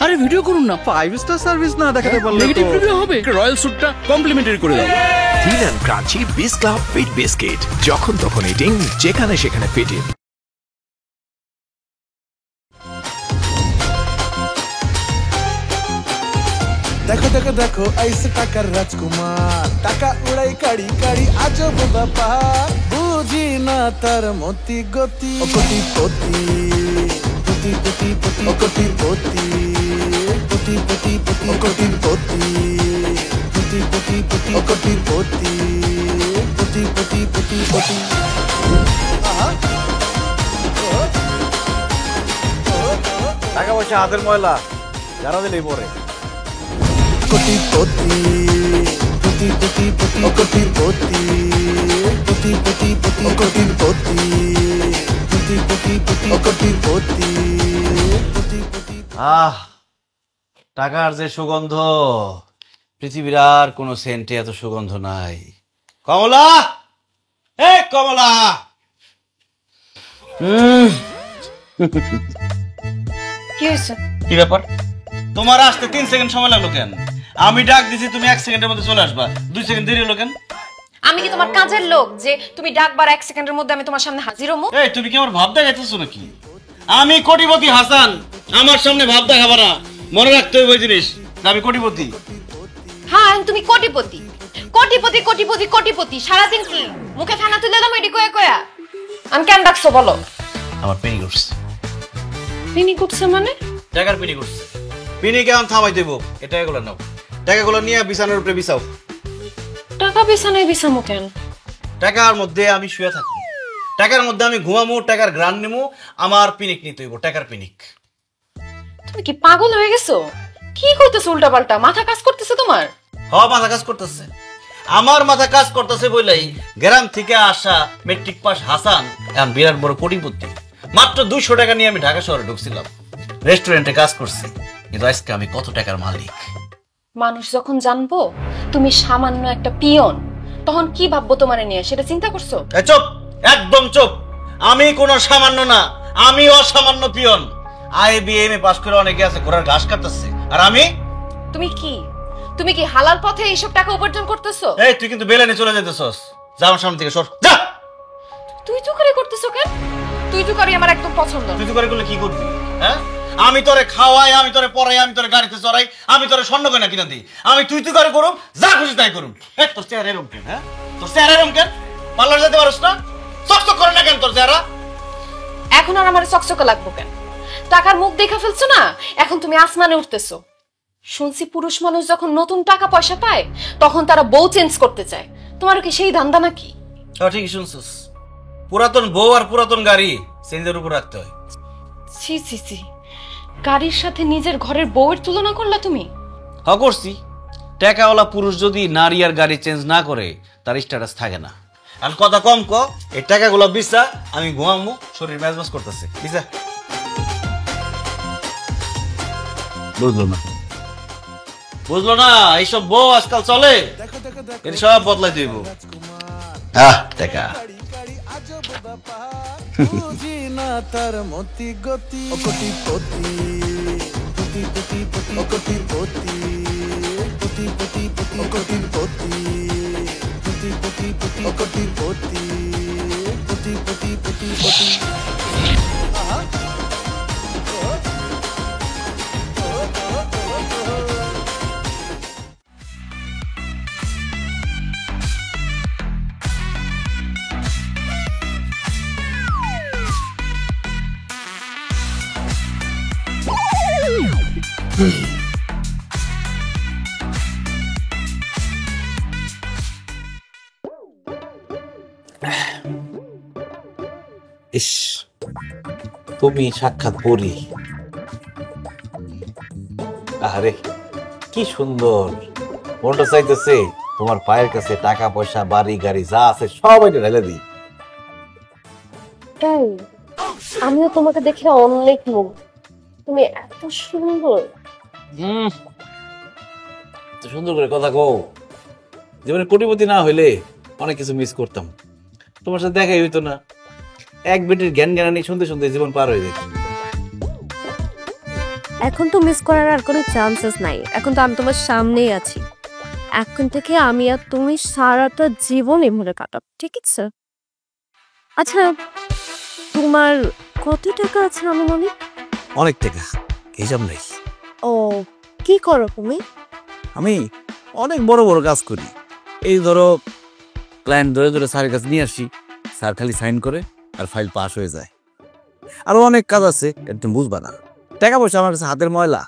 আরে ভিডিও করুন না, 5 স্টার সার্ভিস না দেখাতে পারলে নেগেটিভ তো রিভিউ হবে। রয়্যাল স্যুটটা কমপ্লিমেন্টারি করে দাও। থিন অ্যান্ড ক্রাঞ্চি বিস ক্লাব ফিট বিস্কিট, যখন তখন ইটিং, যেখানে সেখানে ফিটিং। দেখো দেখো দেখো ऐसे টাকার রাজকুমার, টাকা উড়াই কাড়ি কাড়ি আজব ব্যাপার, বুঝি না তার মতি গতি, ও কোটি পতি পতি পতি পতি, ও কোটি পতি পতি পতি পতি, ও কোটি পতি পতি পতি পতি, ও কোটি পতি পতি পতি পতি পতি। টাকা পয়সা হাতের ময়লা যারা দিলেই পরে। কোটি পতি পতি পতি পতি, ও কোটি পতি পতি পতি পতি, ও কোটি পতি পতি পতি পতি, ও কোটি পতি পতি পতি। টাকার যে সুগন্ধ, পৃথিবীর আর কোন সেন্টে এত সুগন্ধ নাই। কমলা, এ কমলা। কি হয়েছে? কি ব্যাপার? তোমার আসতে 3 সেকেন্ড সময় লাগলো কেন? আমি ডাক দিছি, তুমি 1 সেকেন্ডের মধ্যে চলে আসবা, 2 সেকেন্ড দেরি হলো কেন? আমি কি তোমার কাজের লোক যে তুমি ডাকবার 1 সেকেন্ডের মধ্যে আমি তোমার সামনে হাজির হমু? এই তুমি কি আমার ভাব দেখাইতেছো নাকি? আমি কোটিপতি হাসান, আমার সামনে ভাব দেখাবা না। মনে রাখতে হবে ওই জিনিস, আমি কোটিপতি। হ্যাঁ তুমি কোটিপতি কোটিপতি কোটিপতি কোটিপতি, সারাদিন কি মুখে ফেনা তুলে দাও এডি কয়া কয়া? আমি কেন ডাকছো বলো? আমার পেনি করছে। পিনি কুটছে মানে? টাকার পিনি করছে। পিনি কেমন থামাই দেবো? এই টাকাগুলো নাও, টাকাগুলো নিয়ে বিছানার উপরে বিছাও। টাকা বিছানায় বিছামু কেন? টাকার মধ্যে আমি শুয়ে থাকবো, টাকার মধ্যে আমি ঘুমামু, টাকার গ্রান নেবো, আমার পিনিক নিতে হইব, টাকার পিনিক। তুমি কি পাগল হয়ে গেছো? কি কইতেছো উল্টা পাল্টা? মাথা কাজ করতেছে তোমার? মাথা কাজ করতেছে, আমার মাথা কাজ করতেছে বলেই গ্রাম থেকে আসা মেট্রিক পাস হাসান এখন বিরাট বড় কোটিপতি। মাত্র 200 টাকা নিয়ে আমি ঢাকা শহরে ঢুকছিলাম, রেস্টুরেন্টে কাজ করছি, কিন্তু আজকে আমি কত টাকার মালিক। মানুষ যখন জানবো তুমি সামান্য একটা পিয়ন, তখন কি ভাববো তোমারে নিয়ে, সেটা চিন্তা করছো? চুপ, একদম চুপ। আমি কোনো সামান্য না, আমি অসামান্য পিয়ন। IBM পাস করে অনেকে আছে ঘোড়ার ঘাস কাটতেছে, আর আমি? তুমি কি হালাল পথে এইসব টাকা উপার্জন করতেছো? এই তুই কিন্তু বেলানে চলে যেতেছস, যা আমার সামনে থেকে সর যা। তুই তো করে করতেছো কেন? তুই তো করি আমার একদম পছন্দ না। তুই তো করে করলে কি করবি? হ্যাঁ, আমি তোরে খাওয়াই, আমি তোরে পড়াই, আমি তোরে গাড়িতে চড়াই, আমি তোরে স্বর্ণ গয়না কিনা দিই, আমি তুই করে করুম, যা খুশি তাই করুম। তোর চেহারা এরকম কেন? হ্যাঁ, তোর চেহারা এরকম কেন? পার্লার যেতে পারছ না? চকচক করে না কেন তোর চেহারা? এখন আর আমার চকচকে লাগবো কেন? টাকার মুখ দেখা ফেলছো না, এখন তুমি আসমানে উঠতেছো। শুনছি পুরুষ মানুষ যখন নতুন টাকা পয়সা পায় তখন তারা বউ চেঞ্জ করতে চায়, তোমারও কি সেই ধান্দা নাকি? ঠিকই শুনছিস, পুরাতন বউ আর পুরাতন গাড়ি চেঞ্জের উপর রাখতে হয়। ছি ছি ছি, গাড়ির সাথে নিজের ঘরের বউয়ের তুলনা করলা তুমি? করছি। টাকাওয়ালা পুরুষ যদি নারী আর গাড়ি চেঞ্জ না করে তার স্ট্যাটাস থাকে না। আর কথা কম এই টাকাগুলো বিছা, আমি ঘুমামু, শরীর ম্যাজম্যাজ করতেছে, বিছা। বুঝলো না? এইসব বউ আজকাল চলে, এর সব বদলাই দিব। টাকা বুঝি না তার মতি গতি, ও কোটি পতি পতি পতি পতি, ও কোটি পতি পতি পতি পতি, ও কোটি পতি পতি পতি পতি, ও কোটি পতি পতি পতি পতি পতি। ইস, তুমি সাক্ষাৎ পরি। আরে কি সুন্দর, মনটা চাইতেছে তোমার পায়ের কাছে টাকা পয়সা বাড়ি গাড়ি যা আছে সব এটা ঢেলে দিই। তাই আমিও তোমাকে দেখে অনেক মুগ্ধ, তুমি এত সুন্দর। সুন্দর করে কথা কও। জীবনে কোটিপতি না হইলে অনেক কিছু মিস করতাম, তোমার সাথে দেখাই হইতো না। এক বেটির জ্ঞান জ্ঞানী শুনতে শুনতে জীবন পার হয়ে যেত। এখন তো মিস করার আর কোনো চান্সেস নাই, এখন তো আমি তোমার সামনেই আছি। এখন থেকে আমি আর তুমি সারাটা জীবন এভাবে কাটাবো, ঠিক আছে? আচ্ছা, তোমার কত টাকা আছে আনুমানিক? অনেক টাকা, হিসাব নেই। ও, কি করো তুমি? আমি অনেক বড় বড় কাজ করি। এই ধরো, ক্লায়েন্ট ধরে ধরে স্যারের কাছে নিয়ে আসি, স্যার খালি সাইন করে আর ফাইল পাস হয়ে যায়। আরো অনেক কাজ আছে, একদম বুঝবা না। টাকা পয়সা আমার কাছে হাতের ময়লা।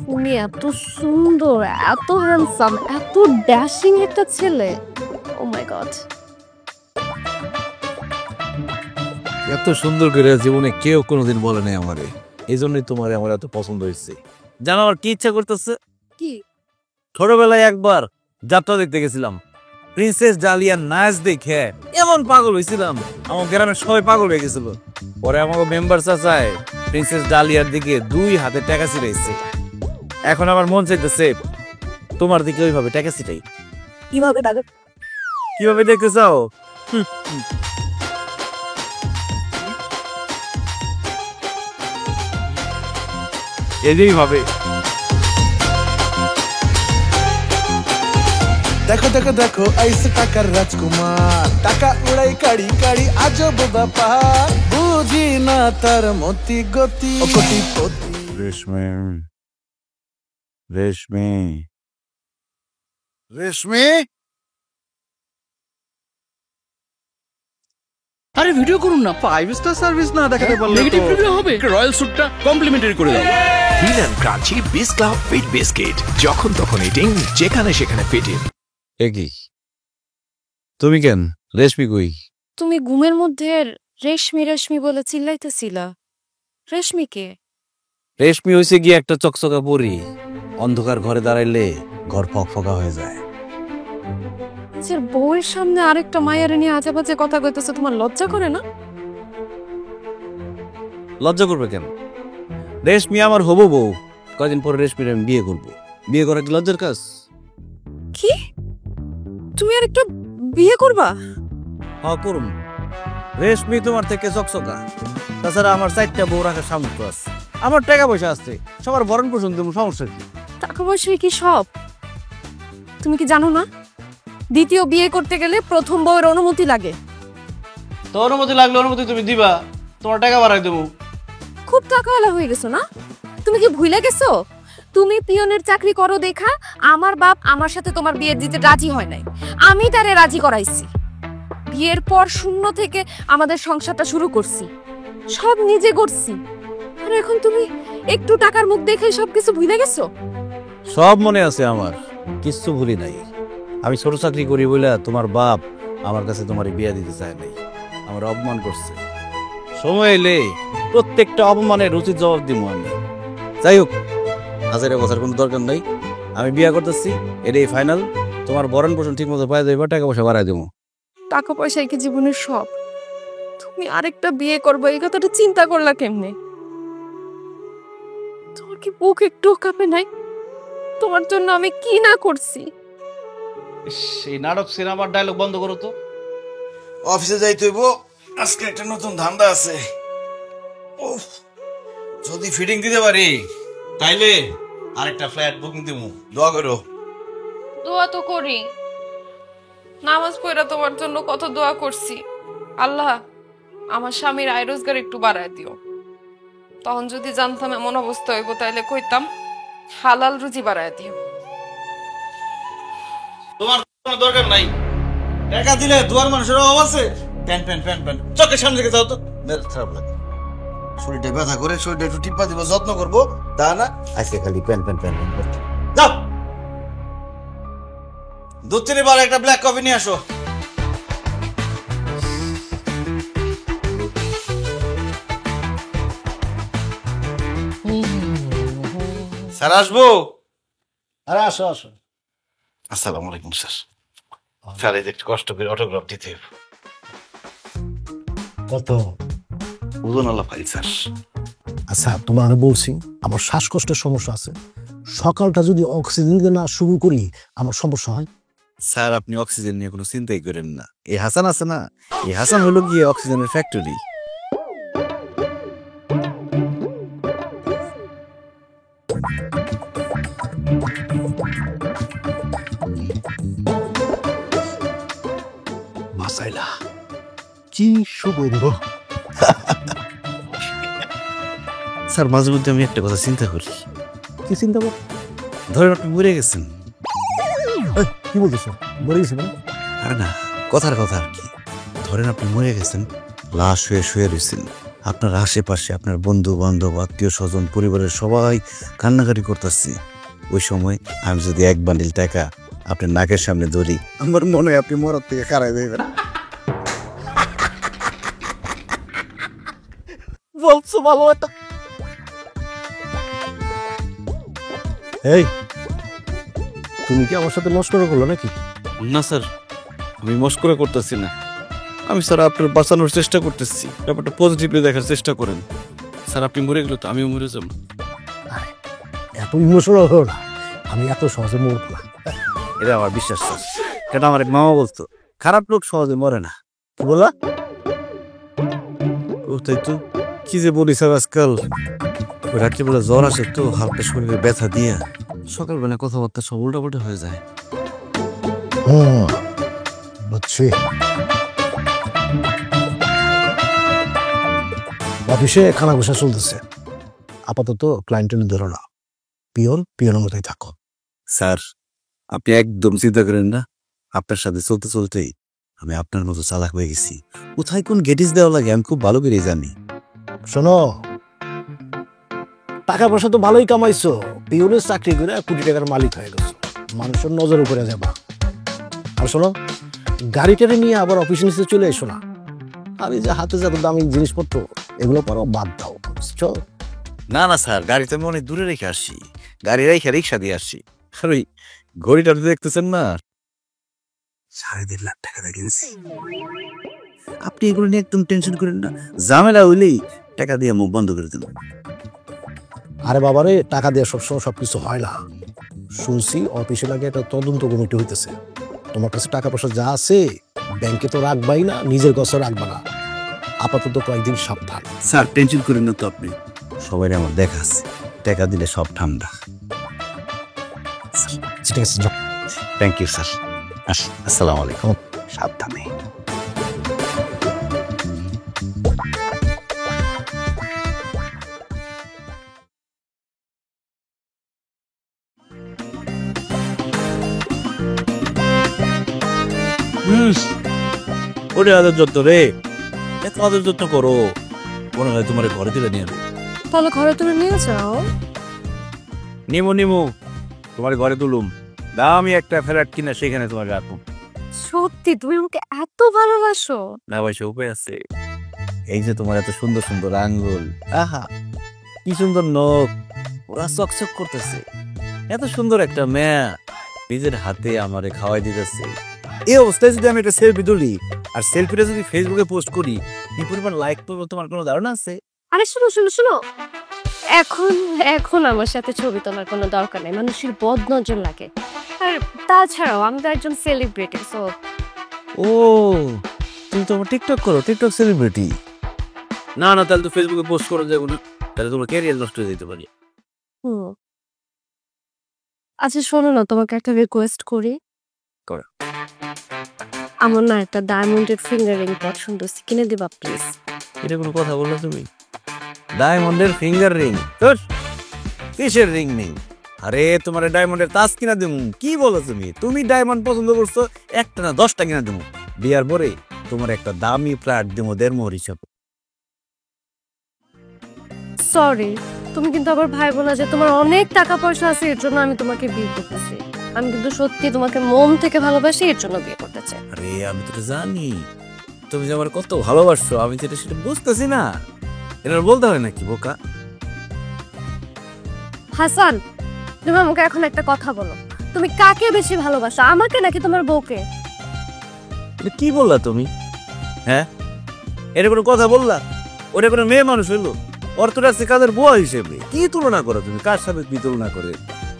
তুমি এত সুন্দর, এত হ্যান্ডসাম, এত ড্যাশিং একটা ছেলে। ও মাই গড। এত সুন্দর করে জীবনে কেউ কোনোদিন বলে নাই আমারে, এই জন্যই তোমার আমার এত পছন্দ হয়েছে। জানো আমার কি ইচ্ছা করতেছে? কি? ছোটবেলায় একবার যাত্রা দেখতে গেছিলাম, প্রিন্সেস ডালিয়ার নাচ দেখে এমন পাগল হয়েছিলাম, আমার গ্রামের সবাই পাগল হয়ে গেছিল। পরে আমাকে মেম্বার চাচায় প্রিন্সেস ডালিয়ার দিকে 2 হাতে টাকা ছিটাইছে। এখন আমার মন চাইতেছে তোমার দিকে ওইভাবে টাকা ছিটাই। কিভাবে দাদা? কিভাবে দেখতে চাও? এইভাবে। দেখো দেখো দেখো আইসে টাকার রাজকুমার, টাকা উড়াই কাড়ি কাড়ি আজব ব্যাপার, বুঝি না তার মতি গতি, ও কোটিপতি। রেশমি, রেশমি, রেশমি। আরে ভিডিও করুন না, 5 স্টার সার্ভিস না দেখাতে পারলে নেগেটিভ রিভিউ হবে। রয়্যাল স্যুটটা কমপ্লিমেন্টারি করে দাও। ফিল অ্যান্ড ক্রাঞ্চি বিস ক্লাব ফিট বিস্কিট, যখন তখন ইটিং, যেখানে সেখানে ফিটিং। কি তুমি কেন? রেশমি কই? তুমি ঘুমের মধ্যে রেশমি রেশমি বলে চিল্লাইতেছিলা। রেশমি কে? রেশমি হইছে গিয়ে একটা চকচকা পরি, অন্ধকার ঘরে দাঁড়াইলে ঘর ফকফকা হয়ে যায়। নিজের বউয়ের সামনে আরেকটা মায়ের নিয়ে আজে বাজে কথা কইতেছে, তোমার লজ্জা করে না? লজ্জা করবে কেন? রেশমি আমার হবু বউ, কয়দিন পরে রেশমির আমি বিয়ে করবো। বিয়ে করা কি লজ্জার কাজ? কি? তুমি আরেকটা বিয়ে করবা? হ্যাঁ করুন। রেশমি তোমার থেকে চকচকা, তাছাড়া আমার 4টা বউ রাখার সামর্থ্য আছে, আমার টাকা পয়সা আছে, সবার ভরণ পোষণ দেবো, সমস্যা কি? টাকা পয়সাই কি সব? তুমি কি জানো না, দ্বিতীয় বিয়ে করতে গেলে প্রথম বউয়ের অনুমতি লাগে। তো অনুমতি লাগলে অনুমতি তুমি দিবা, তোমার টাকা বাড়াই দেবো। খুব টাকাওয়ালা হয়ে গেছো না? তুমি কি ভুলে গেছো তুমি পিয়নের চাকরি করো দেখা আমার বাপ আমার সাথে তোমার বিয়ে দিতে রাজি হয় নাই, আমি তারে রাজি করাইছি। বিয়ের পর শূন্য থেকে আমাদের সংসারটা শুরু করছি, সব নিজে করছি। আর এখন তুমি একটু টাকার মুখ দেখে সবকিছু ভুলে গেছো? সব মনে আছে আমার, কিচ্ছু ভুলি নাই। আমি ছোট চাকরি করি বলে তোমার বাপ আমার কাছে তোমার বিয়ে দিতে চায় নাই, আমার অপমান করছে। সময় এলে প্রত্যেকটা অপমানের উচিত জবাব দিব আমি। যাই হোক, হাজারে বছর কোনো দরকার নাই, আমি বিয়ে করতেছি, এটাই ফাইনাল। তোমার ভরণ পোষণ ঠিক মতো পাই দেবো, টাকা পয়সা বাড়াই দেবো। টাকা পয়সাই কি জীবনের সব? তুমি আরেকটা বিয়ে করবে এই কথাটা চিন্তা করলা কেমনে? তোমার কি বুক একটু কাঁপে নাই? তোমার জন্য আমি কি না করছি। সেই নাটক সিনেমার ডায়লগ বন্ধ করো তো। অফিসে যাইতে হইব, আজকে একটা নতুন ধান্দা আছে। উফ, যদি ফিটিং দিতে পারি তাইলে আরেকটা ফ্ল্যাট বুকিং দেবো, দোয়া করো। দোয়া তো করি, নামাজ পড়া তোমার জন্য কত দোয়া করছি। আল্লাহ আমার স্বামীর আয় রোজগার একটু বাড়ায় দিও। তখন যদি জানতাম এমন অবস্থা হইব তাইলে কইতাম হালাল রুজি বাড়ায় দিও। তোমার কোনো দরকার নাই, টাকা দিলে দুয়ার মানুষের অভাব আছে। প্যান প্যান প্যান প্যান চোখের সামনে থেকে যাও তো, মেরে খারাপ লাগে। শরীরটা ব্যথা করে, শরীরটা একটু টিপা দিব, যত্ন করবো, তা না আজকে খালি প্যান প্যান প্যান প্যান করতে। যাও, দুধ চিনি বার একটা ব্ল্যাক কফি নিয়ে আসো। স্যার আসবো? আরে আসো আসো। আসসালামু আলাইকুম স্যার। স্যার এই যে একটু কষ্ট করে অটোগ্রাফ দিতে হবে। কত? ওজন আল্লাহ ফাইল স্যার। আচ্ছা, তোমার বলছি আমার শ্বাসকষ্টের সমস্যা আছে, সকালটা যদি অক্সিজেন দিয়ে না শুরু করি আমার সমস্যা হয়। স্যার আপনি অক্সিজেন নিয়ে কোনো চিন্তাই করেন না, এই হাসান আছে না, এই হাসান হলো গিয়ে অক্সিজেনের ফ্যাক্টরি। কি সুগন্ধ! স্যার মাঝে মধ্যে আমি একটা কথা চিন্তা করি। কি চিন্তা কর? ধরেন আপনি মরে গেছেন। কি বলতেছো, মরে গেছি না? আরে না, কথার কথা আর কি। ধরেন আপনি মরে গেছেন, লাশ হয়ে শুয়ে রয়েছেন, আপনার আশেপাশে আপনার বন্ধু বান্ধব আত্মীয় স্বজন পরিবারের সবাই কান্নাকাটি করতেছে। ওই সময় আমি যদি 1 বান্ডিল টাকা আপনার নাকের সামনে ধরি, আমার মনে হয় আপনি মরার থেকে খারাপ দেবেন। বলছো ভালো একটা। এই, তুমি কি আমার সাথে মস্করা করলো নাকি? না স্যার, আমি মস্করা করতেছি না। আমি স্যার আপনার বাঁচানোর চেষ্টা করতেছি। ব্যাপারটা পজিটিভলি দেখার চেষ্টা করেন। স্যার আপনি মরে গেলে তো আমিও মরে যাব। এত ইমোশনাল হলো না, আমি এত সহজে মরবো না। এটা আমার বিশ্বাস স্যার। কেন আমার এক মামা বলতো, খারাপ লোক সহজে মরে না। কি বললা? ও তাই তো, কি যে বলি স্যার আজকাল। ওই রাত্রিবেলা জ্বর আসে তো, হালকা শরীরে ব্যথা দিয়ে সকালবেলা কথাবার্তা সব উল্টাপাল্টা হয়ে যায়। বুঝছি। অফিসে খানা বসা চলতেছে, আপাতত ক্লায়েন্টের ধরো না, পিয়নের মতোই থাকো। স্যার আপনি একদম চিন্তা করেন না, আপনার সাথে চলতে চলতেই আমি আপনার মতো চালাক হয়ে গেছি। কোথায় কোন গেটিস দেওয়া লাগে আমি খুব ভালো করে জানি। শোনো, টাকা পয়সা তো ভালোই কামাইছো, পিয়নের চাকরি করে কোটি টাকার মালিক হয়ে গেছো, মানুষের নজর উপরে যাবা। আর শোনো, গাড়িটারে নিয়ে আবার অফিসে নিচে চলে এসো না। আমি যে হাতে যত দামি জিনিসপত্র এগুলো পরও বাদ দাও, বুঝছো? না না স্যার, গাড়িতে আমি অনেক দূরে রেখে আসি, গাড়ি রেখে রিক্সা দিয়ে আসি। আর ওই ঘড়িটা দেখতেছেন না, 1.5 লাখ টাকা দিয়ে কিনছি। আপনি এগুলো নিয়ে একদম টেনশন করেন না, ঝামেলা হইলেই টাকা দিয়ে মুখ বন্ধ করে দেবেন। আরে বাবারে, টাকা দিয়ে সবসময় সবকিছু হয় না। শুনছি অফিসে লাগে একটা তদন্ত কমিটি হইতেছে। তোমার কাছে টাকা পয়সা যা আছে ব্যাংকে তো রাখবাই না, নিজের কাছে রাখবা না। আপাতত কয়েকদিন সাবধান। স্যার টেনশন করেন না তো আপনি, সবাই আমার দেখা আছে, টাকা দিলে সব ঠান্ডা। ঠিক আছে, যাও। Thank you sir. আসসালামু আলাইকুম। সাবধানে। ওরে আদর যত্ন রে, এত আদর যত্ন করো, মনে হয় তোমার ঘরে দিলে নিয়ে যাবে। তাহলে ঘরে তুমি নিয়ে যাও। নিমো তোমার ঘরে তুলুম, দামি একটা ফ্ল্যাট কিনা সেখানে তোমার রাখুন। সত্যি তুমি আমাকে এত ভালোবাসো? না ভাই, সে উপায় আছে। এই যে তোমার এত সুন্দর সুন্দর আঙ্গুল, আহা কি সুন্দর নখ, ওরা চকচক করতেছে। এত সুন্দর একটা মেয়ে নিজের হাতে আমারে খাওয়াই দিতেছে। এই অবস্থায় যদি আমি একটা সেলফি তুলি আর সেলফিটা যদি ফেসবুকে পোস্ট করি, কি পরিমাণ লাইক পাবো তোমার কোনো ধারণা আছে? আরে শোনো, এখন আমার সাথে ছবি তোলার কোনো দরকার নেই, মানুষের বদ নজর লাগে। আর তাছাড়াও আমি তো একজন সেলিব্রিটি। সো ও, তুমি তো আমার টিকটক করো, টিকটক সেলিব্রিটি। না তাহলে তো ফেসবুকে পোস্ট করা যাবে না, তাহলে তোমার ক্যারিয়ার নষ্ট হয়ে যেতে পারে। আচ্ছা শোনো না, তোমাকে একটা রিকোয়েস্ট করি। করো। আমার না একটা ডায়মন্ডের ফিঙ্গার রিং পছন্দ, কিনে দিবা প্লিজ? এটা কোনো কথা বললো তুমি? ডায়মন্ডের ফিঙ্গার রিং? তোর কিসের রিং নেই? আরে তোমার ডায়মন্ডের তাজ কিনা দেবো। কি বলো তুমি? তুমি ডায়মন্ড পছন্দ করছো, একটা না 10টা কিনা দেবো। বিয়ার পরে তোমার একটা দামি ফ্ল্যাট দেবো 1.5 মোহর হিসাবে। সরি, তুমি কিন্তু আবার ভাইবো না যে তোমার অনেক টাকা পয়সা আছে এর জন্য আমি তোমাকে বিয়ে করতেছি। আমি কিন্তু সত্যি তোমাকে মন থেকে ভালোবাসি, এর জন্য বিয়ে করতে চাই। আরে আমি তো জানি তুমি যে আমার কত ভালোবাসো, আমি যেটা সেটা বুঝতেছি না। এটা বলতে হয় নাকি বোকা? হাসান, তুমি আমাকে এখন একটা কথা বলো, তুমি কাকে বেশি ভালোবাসো, আমাকে নাকি তোমার বউকে? এটা কি বললা তুমি? হ্যাঁ, এটা কোনো কথা বললা? ওটা কোনো মেয়ে মানুষ হইলো? ওর তোর আছে কাদের বুয়া হিসেবে। কি তুলনা করো তুমি? কার সাথে কি তুলনা করে?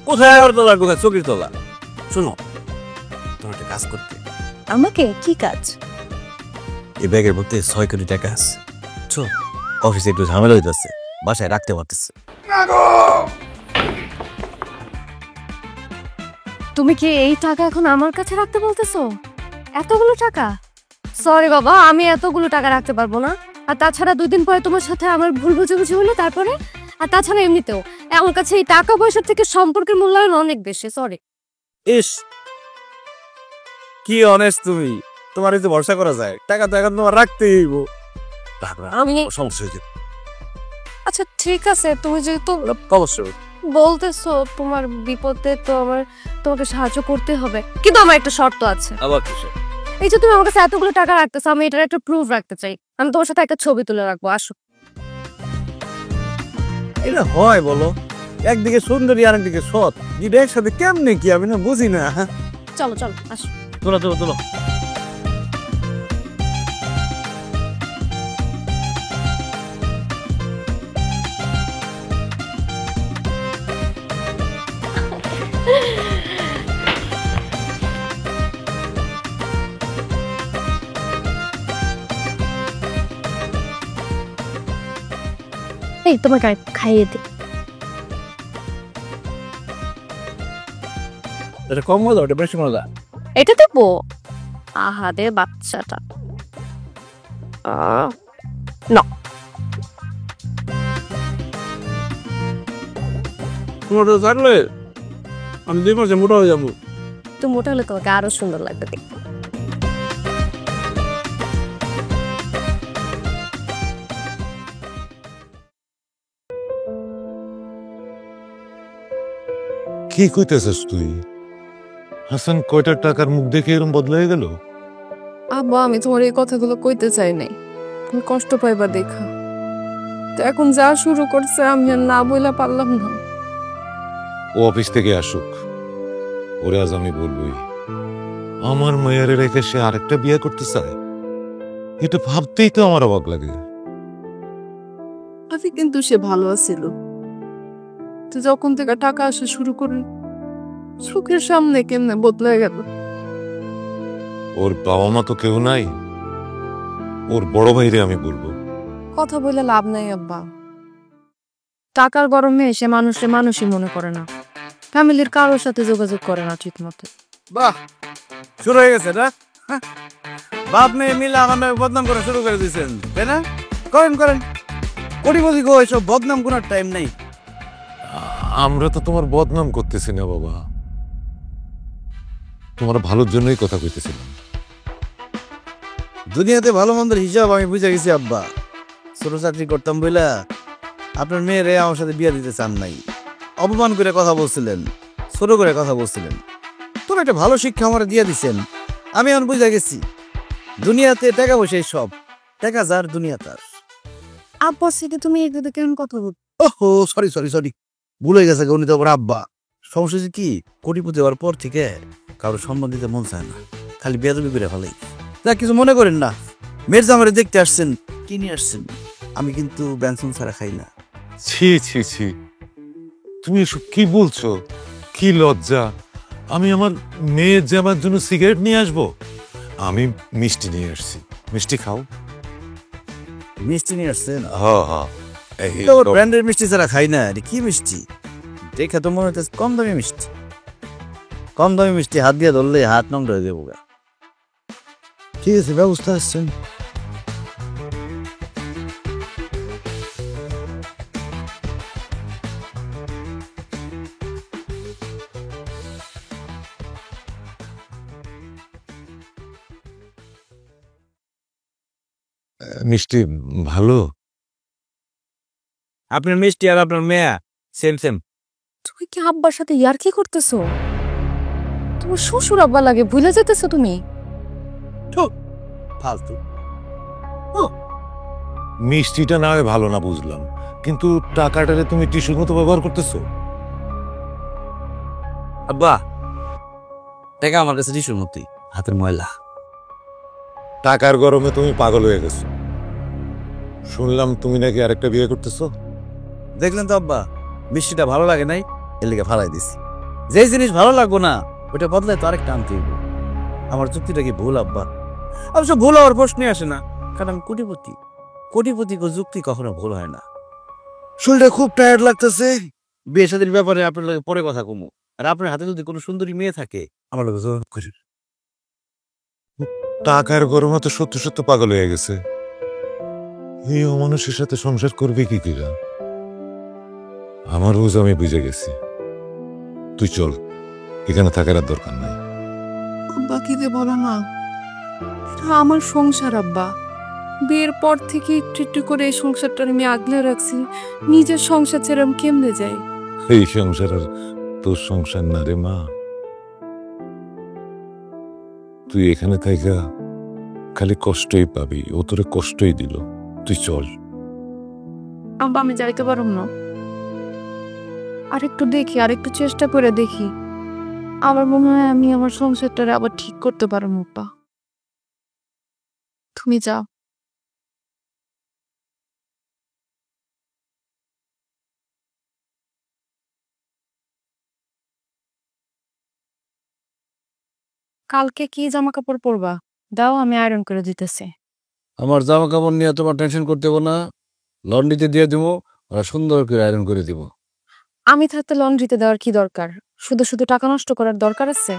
কোথায় ওর তোলা, কোথায় চোখের তোলা? শোনো, তোমার একটা কাজ করতে। আমাকে? কি কাজ? এই ব্যাগের মধ্যে 6 কোটি টাকা আছে। অফিসে একটু ঝামেলা হইতেছে, বাসায় রাখতে পারতেছে। তুমি কি এই টাকা এখন আমার কাছে রাখতে বলতেছো? এতগুলো টাকা? সরি বাবা, আমি এতগুলো টাকা রাখতে পারবো না। আর তাছাড়া 2 দিন পরে তোমার সাথে আমার ভুল বোঝাবুঝি হলো, তারপরে আর তাছাড়া এমনিতেও আমার কাছে এই টাকা পয়সার থেকে সম্পর্কের মূল্যায়ন অনেক বেশি। সরি। ইস, কি অনেস্ট তুমি। তোমার এই যে ভরসা করা যায়, টাকা তো এখন তোমার রাখতেই হইব। আমি সমস্যা হয়েছে আচ্ছা ঠিক আছে, তুমি যেহেতু অবশ্যই। বলতেছো তোমার বিপদে, তো আমার তোমাকে সাহায্য করতে হবে, কিন্তু আমার একটা শর্ত আছে। আবার কিছু এই যে তুমি আমার কাছে এতগুলো টাকা রাখতেছো, আমি এটার একটা প্রুফ রাখতে চাই। আমি তোমার সাথে একটা ছবি তুলে রাখবো, আসো। এটা হয় বলো? একদিকে সুন্দরী আর একদিকে সৎ, এটা একসাথে কেমনে কি আমি না বুঝি না। চলো চলো আসো। তোলো তোলো তোলো। এই তোমাকে খাইয়ে দিই। এটা কম মজা, ওটা বেশি মজা। এটা দেবো? আহা দে বাচ্চাটা। না, তোমার থাকলে আমি 2 মাসে মোটা হয়ে যাবো। তুমি মোটা হলে তোমাকে আরো সুন্দর লাগবে দেখতে। কি কইতেছিস তুই? হাসান কয়টা টাকার মুখ দেখে এরকম বদলাই গেল? আব্বা, আমি তোমার এই কথাগুলো কইতে চাই নাই, তুমি কষ্ট পাইবা দেখা। তো এখন যা শুরু করছে আমি আর না বইলা পারলাম না। ও অফিস থেকে আসুক, ওরে আজ আমি বলবই। আমার মেয়ের রেখে সে আরেকটা বিয়ে করতে চায়, এটা ভাবতেই তো আমার অবাক লাগে। আমি কিন্তু সে ভালো আছিল, তো যখন থেকে টাকা আসা শুরু করে চোখের সামনে কেমনে বদলে গেল। ওর বাবা মা তো কেউ নাই, ওর বড় ভাইরে আমি বলবো। কথা বলে লাভ নাই আব্বা, টাকার গরমে সে মানুষে মানুষই মনে করে না, ফ্যামিলির কারোর সাথে যোগাযোগ করে না ঠিক মতো। বাহ, শুরু হয়ে গেছে না? বাপ মেয়ে মিলে আমার নামে বদনাম করা শুরু করে দিয়েছেন, তাই না? করেন করেন, কোটিপতি গো, এসব বদনাম করার টাইম নেই। আমরা তো তোমার বদনাম করতেছি না বাবা, তোমার ভালোর জন্যই কথা কইতেছিলাম। দুনিয়াতে ভালো মন্দের হিসাব আমি বুঝে গেছি আব্বা। ছোট চাকরি করতাম বইলা আপনার মেয়েরে আমার সাথে বিয়ে দিতে চান নাই, অপমান করে কথা বলছিলেন, ছোট করে কথা বলছিলেন। তবে একটা ভালো শিক্ষা আমার দিয়ে দিচ্ছেন, আমি এখন বুঝে গেছি দুনিয়াতে টাকা পয়সাই সব, টাকা যার দুনিয়া তার। আব্বা সেটা তুমি এদিকে কেমন কথা বল? ওহো, সরি সরি সরি, ভুলে গেছে, উনি তো আমার আব্বা। সমস্যা হচ্ছে কি, কোটিপতি হওয়ার পর থেকে কারো সম্মান দিতে মন চায় না, খালি বেয়াদবি করে ফেলাই। যা কিছু মনে করেন না, মেরজামারে দেখতে আসছেন, কি নিয়ে আসছেন? আমি কিন্তু ব্যঞ্জন ছাড়া খাই না। ছি ছি ছি, তুমি এসব কি বলছো? কি লজ্জা! আমি আমার মেয়ের যাবার জন্য সিগারেট নিয়ে আসবো? আমি মিষ্টি নিয়ে আসছি, মিষ্টি খাও। মিষ্টি নিয়ে আসছেন? হ্যাঁ হ্যাঁ, ব্র্যান্ডের মিষ্টি ছাড়া খাই না। এটা কি মিষ্টি? দেখে তো মনে হচ্ছে কম দামি মিষ্টি। কম দামি মিষ্টি হাত দিয়ে ধরলে হাত নোংরা হয়ে দেবো। ঠিক আছে, ব্যবস্থা আসছেন। মিষ্টি ভালো? আপনার মিষ্টি আর আপনার মেয়া সেম সেম। তুমি কি আব্বার সাথে ইয়ার্কি করতেছো? তোমার শ্বশুর আব্বা লাগে, ভুলে যেতেছো তুমি? ফালতু। মিষ্টিটা না হয় ভালো না বুঝলাম, কিন্তু টাকাটারে তুমি টিস্যুর মতো ব্যবহার করতেছো। আব্বা, টাকা আমার কাছে টিস্যুর মতোই, হাতের ময়লা। টাকার গরমে তুমি পাগল হয়ে গেছো। শুনলাম তুমি নাকি আরেকটা বিয়ে করতেছো। দেখলেন তো আব্বা, মিষ্টিটা ভালো লাগে নাই, এর লিগে ফালাই দিছি। যে জিনিস ভালো লাগবো না ওটা বদলায় তো আরেকটা আনতে হইব। আমার যুক্তিটা কি ভুল আব্বা? অবশ্য ভুল হওয়ার প্রশ্নই আসে না, কারণ আমি কোটিপতি। কোটিপতি যুক্তি কখনো ভুল হয় না। শরীরটা খুব টায়ার্ড লাগতেছে, বিয়ে শাদীর ব্যাপারে আপনার লগে পরে কথা কমু। আর আপনার হাতে যদি কোনো সুন্দরী মেয়ে থাকে আমার লগে যোগাযোগ করেন। টাকার গরমে তো সত্য সত্য পাগল হয়ে গেছে। এই অমানুষের সাথে সংসার করবে কি কিরা? আমার রোজ আমি বুঝে গেছি। তুই চল, এখানে থাকার আর দরকার নাই। আব্বা কি যে বলো না, এটা আমার সংসার আব্বা। বিয়ের পর থেকে একটু একটু করে এই সংসারটা আমি আগলে রাখছি। নিজের সংসার ছেড়ে আমি কেমনে যাই? এই সংসার আর তোর সংসার না রে মা। তুই এখানে থাইকা খালি কষ্টই পাবি, ও তোরে কষ্টই দিল। তুই চল। আব্বা আমি যাইতে পারব না। আরেকটু দেখি, আরেকটু চেষ্টা করে দেখি। আমার মনে হয় আমি আমার সংসারটা আবার ঠিক করতে পারবো আব্বা। তুমি যাও। কালকে কি জামা কাপড় পরবা? দাও আমি আয়রন করে দিতেছি। আমার জামা কাপড় নিয়ে তোমার টেনশন করতে হবে না, লন্ড্রিতে দিয়ে দিব, ওরা সুন্দর করে আয়রন করে দিব। আমি থাকতে লন্ড্রিতে দেওয়ার কি দরকার? শুধু শুধু টাকা নষ্ট করার দরকার আছে?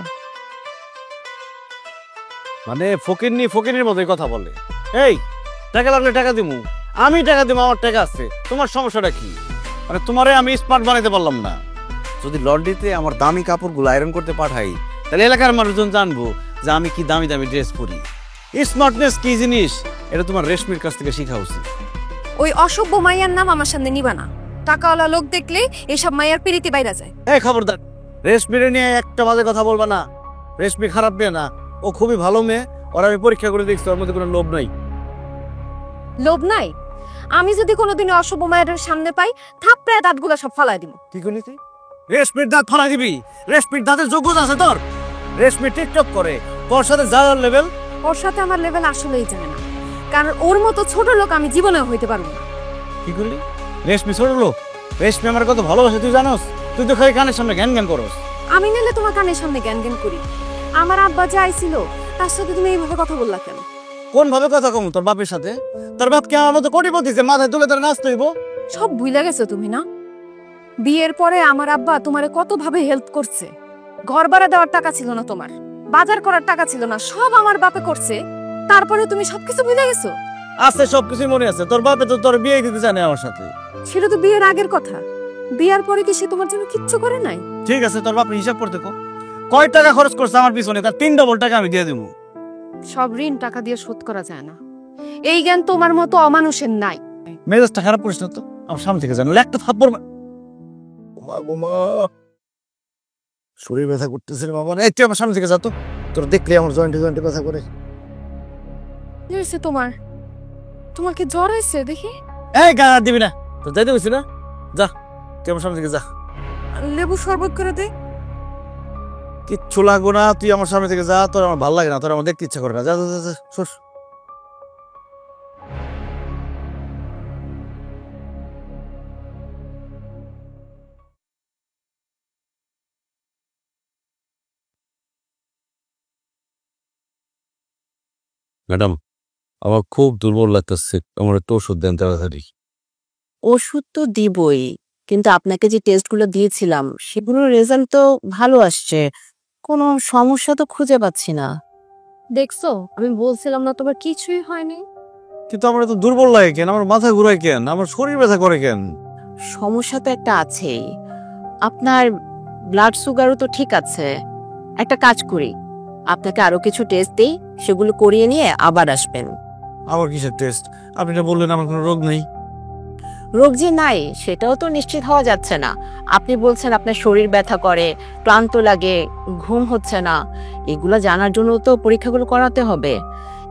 মানে ফকিরনির মতোই কথা বলে। এই টাকা লাগলে টাকা দিমু, আমি টাকা দিব, আমার টাকা আছে, তোমার সমস্যাটা কি? মানে তোমারে আমি স্মার্ট বানাইতে পারলাম না। যদি লন্ড্রিতে আমার দামি কাপড়গুলো আয়রন করতে পাঠাই, তাহলে এলাকার মানুষজন জানবো যে আমি কি দামি দামি ড্রেস পরি। স্মার্টনেস কি জিনিস এটা তোমার রেশমির কাছ থেকে শেখা উচিত। ওই অসভ্য মাইয়ার নাম আমার সামনে নিবা না। টাকাওয়ালা লোক দেখলে এসব মাইয়ার পিরিতি বাইরা যায়। এই খবরদার, রেশমিরে নিয়ে একটা বাজে কথা বলবা না। রেশমি খারাপ মেয়ে না, ও খুবই ভালো মেয়ে। ওরা আমি পরীক্ষা করে দেখছি, ওর মধ্যে কোনো লোভ নাই। লোভ নাই? আমি যদি কোনোদিন অসভ্য মায়ের সামনে পাই, থাপড়ায় দাঁতগুলো সব ফালাই দিব। কি করলি তুই? রেশমির দাঁত ফালাই দিবি? রেশমির দাঁতের যোগ্যতা আছে তোর? রেশমি টিকটক করে, তোর সাথে যা লেভেল, ওর সাথে আমার লেভেল আসলেই জানে না, কারণ ওর মতো ছোট লোক আমি জীবনেও হইতে পারবো না। কি করলি? রেশমি ছোট লোক? রেশমি আমার কত ভালোবাসে তুই জানোস? তুই তো খালি কানের সামনে জ্ঞান জ্ঞান করস। আমি নিলে তোমার কানের সামনে জ্ঞান জ্ঞান করি? আমার আব্বা যে আইছিল, তার সাথে তুমি এইভাবে কথা বললা কেন? কোন ভাবে কথা কম তোর বাপের সাথে? তোর বাপ কি আমার মতো কোটিপতি যে মাথায় তুলে তার নাচতে হইব? সব ভুলে গেছো তুমি না? বিয়ের পরে আমার আব্বা তোমারে কত ভাবে হেল্প করছে। ঘর ভাড়া দেওয়ার টাকা ছিল না তোমার, বাজার করার টাকা ছিল না, সব আমার বাপে করছে। তারপরে তুমি সবকিছু ভুলে গেছো? আছে, সবকিছু মনে আছে। তোর বাপে তো তোর বিয়ে দিতে জানে আমার সাথে। সেটা তো বিয়ের আগের কথা। বিয়ার পরে কি সে তোমার জন্য কিচ্ছু করে নাই? ঠিক আছে, তোর বাপের হিসাব করতে কয় টাকা খরচ করছে আমার পিছনে, তার 3 ডবল টাকা আমি দিয়ে দেবো। সব ঋণ টাকা দিয়ে শোধ করা যায় না। এই জ্ঞান তোমার মতো অমানুষের নাই। মেজাজটা খারাপ করিস না তো, আমার সামনে থেকে জানো একটা থাপ্পড়। শরীর ব্যথা করতেছে রে বাবা। এই তুই আমার সামনে থেকে যা তো, তোর দেখলে আমার জয়েন্টে জয়েন্টে ব্যথা করে। কি হয়েছে তোমার? তোমার কি জ্বর হয়েছে দেখি? এই গা দিবি না, তো যাইতে বলছি না, যা তুই আমার সামনে থেকে যা। লেবু শরবত করে দে। কিচ্ছু লাগবো না, তুই আমার সামনে থেকে যা। তোর আমার ভালো লাগে না, তোর আমার দেখতে ইচ্ছা করে না। যা যা যা, সর। ম্যাডাম, আমার খুব দুর্বল লাগতেছে, আমার একটু ওষুধ দেন তাড়াতাড়ি। ওষুধ তো দিবই, কিন্তু আপনাকে যে টেস্টগুলো দিয়েছিলাম সেগুলোর রেজাল্ট তো ভালো আসছে, কোনো সমস্যা তো খুঁজে পাচ্ছি না। দেখছো, আমি বলছিলাম না তোমার কিছুই হয়নি? কিন্তু আমার এত দুর্বল লাগে কেন? আমার মাথা ঘুরায় কেন? আমার শরীর ব্যথা করে কেন? সমস্যা তো একটা আছেই। আপনার ব্লাড সুগারও তো ঠিক আছে। একটা কাজ করি, আপনাকে আরো কিছু টেস্ট দিই, সেগুলো করিয়ে নিয়ে আবার আসবেন। আবার কিসের টেস্ট? আপনি তো বললেন আমার কোনো রোগ নেই। রোগ যে নাই সেটাও তো নিশ্চিত হওয়া যাচ্ছে না। আপনি বলছেন আপনার শরীর ব্যথা করে, ক্লান্ত লাগে, ঘুম হচ্ছে না। এগুলো জানার জন্য তো পরীক্ষাগুলো করাতে হবে।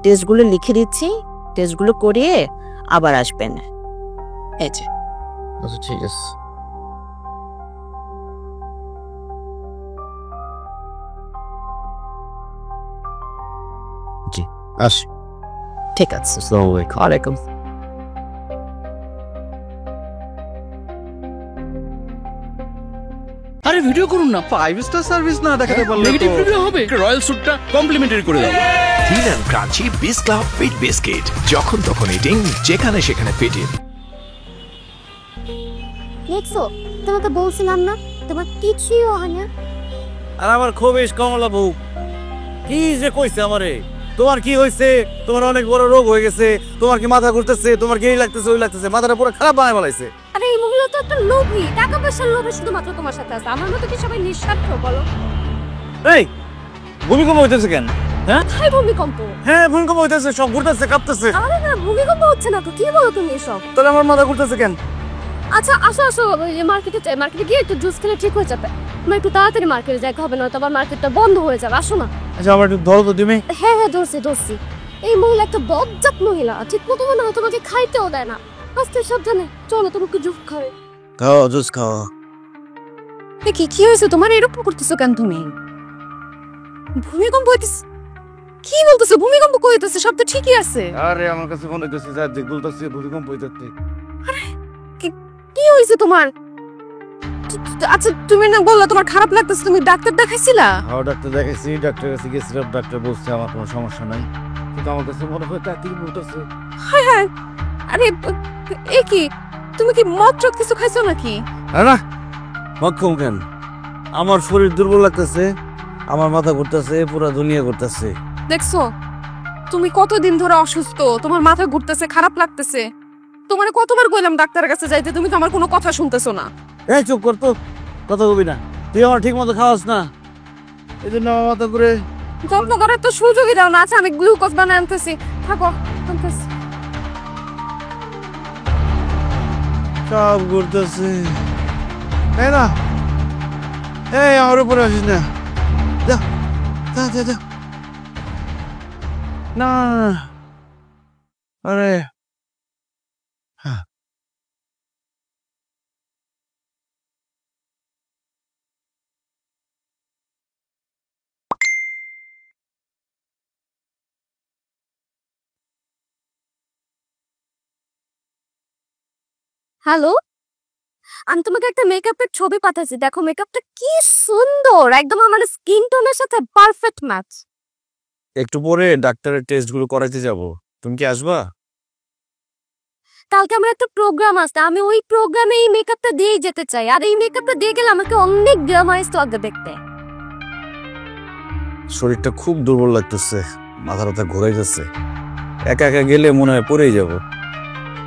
টেস্টগুলো লিখে দিচ্ছি, টেস্টগুলো করিয়ে আবার আসবেন। এই যে। আচ্ছা ঠিক আছে। জি আসি। ঠিক আছে। আসসালামু আলাইকুম। ওয়ালাইকুম। আরে ভিডিও করুন না। 5 স্টার সার্ভিস না দেখাতে পারলে নেগেটিভ তো রিভিউ হবে। রয়্যাল স্যুটটা কমপ্লিমেন্টারি করে দাও। থিন অ্যান্ড ক্রাঞ্চি বিস ক্লাব ফিট বিস্কিট, যখন তখন ইটিং, যেখানে সেখানে ফিটিং। দেখছো, তোমাকে বলছিলাম না তোমার কিছুই হয় না। আর আমার খুব কমলা বউ কি যে কইছে আমারে, তোমার কি হয়েছে? তোমার অনেক বড় রোগ হয়ে গেছে, তোমার কি মাথা ঘুরতেছে, তোমার কি এই লাগতেছে ওই লাগতেছে, মাথাটা পুরো খারাপ বানায় বলাইছে। আরে এই মহিলা তো একটা লোভী, টাকা পয়সার লোভে শুধুমাত্র তোমার সাথে আছে। আমার মতো কি সবাই নিঃস্বার্থ বলো? এই ভূমিকম্প হইতেছে কেন? হ্যাঁ হাই ভূমিকম্প? হ্যাঁ ভূমিকম্প হইতেছে, সব ঘুরতেছে কাঁপতেছে। আরে না, ভূমিকম্প হচ্ছে না তো, কি বলো তুমি এসব? তাহলে আমার মাথা ঘুরতেছে কেন? আচ্ছা আসো আসো, এই মার্কেটে যাই, মার্কেটে গিয়ে একটু জুস খেলে ঠিক হয়ে যাবে। তুমি একটু তাড়াতাড়ি মার্কেটে যাইতে হবে, না তো আবার মার্কেটটা বন্ধ হয়ে যাবে। আসো না। আচ্ছা আমার একটু ধরো তো তুমি। হ্যাঁ হ্যাঁ, ধরছি ধরছি। এই মহিলা একটা বজ্জাত মহিলা, ঠিক মতো মনে হয় তোমাকে খাইতেও দেয় না। আস্তে সাবধানে চলো, তোমাকে জুস খাবে। খাও জুস খাও। কি কি হয়েছে তোমার? এরকম করতেছো কেন তুমি? ভূমিকম্প হইতেছে? কি বলতেছো? ভূমিকম্প কইতেছে, সব তো ঠিকই আছে। আরে আমার কাছে মনে হইতেছে যা যে বলতেছে ভূমিকম্প হইতেছে। কি হয়েছে তোমার? আচ্ছা তুমি না বললা তোমার খারাপ লাগতেছে, তুমি ডাক্তার দেখাইছিলা? হ্যাঁ ডাক্তার দেখাইছি, ডাক্তার কাছে গেছিলাম, ডাক্তার বলছে আমার কোনো সমস্যা নাই, কিন্তু আমার কাছে মনে হয় তাড়াতাড়ি বলতেছে। হায় হায়, আরে এ কি, তুমি কি মদ টদ কিছু খাইছো নাকি? না মদ খাও কেন? আমার শরীর দুর্বল লাগতেছে, আমার মাথা ঘুরতেছে, পুরো দুনিয়া ঘুরতেছে। দেখছো তুমি কতদিন ধরে অসুস্থ, তোমার মাথা ঘুরতেছে, খারাপ লাগতেছে। তোমারে কতবার কইলাম ডাক্তারের কাছে যাইতে, তুমি তো আমার কোনো কথা শুনতেছো না। এই চুপ কর তো, কথা কবি না, তুই আমার ঠিক মতো খাওয়াস না, এই জন্য আমার মাথা ঘুরে। যত্ন করার তো সুযোগই দাও না। আচ্ছা আমি গ্লুকোজ বানায় আনতেছি, থাকো আনতেছি। সব ঘুরতেছে। এই না, এই আমার উপরে আসিস না, যা যা যা যা। না আরে হ্যাঁ। হ্যালো, আমি তোমাকে একটা মেকআপের ছবি পাঠাচ্ছি, দেখো মেকআপটা কি সুন্দর, একদম আমার স্কিন টোনের সাথে পারফেক্ট ম্যাচ। একটু পরে ডাক্তারের টেস্ট গুলো করাইতে যাব, তুমি কি আসবা? কালকে আমার একটা প্রোগ্রাম আছে, আমি ওই প্রোগ্রামে এই মেকআপটা দিয়ে যেতে চাই, আর এই মেকআপটা দিয়ে গেলে আমাকে অনেক গ্ল্যামারাইজ লাগবে দেখতে। শরীরটা খুব দুর্বল লাগতেছে, মাথা ব্যথা ঘোরাইতেছে, একা একা গেলে মনে হয় পড়েই যাব।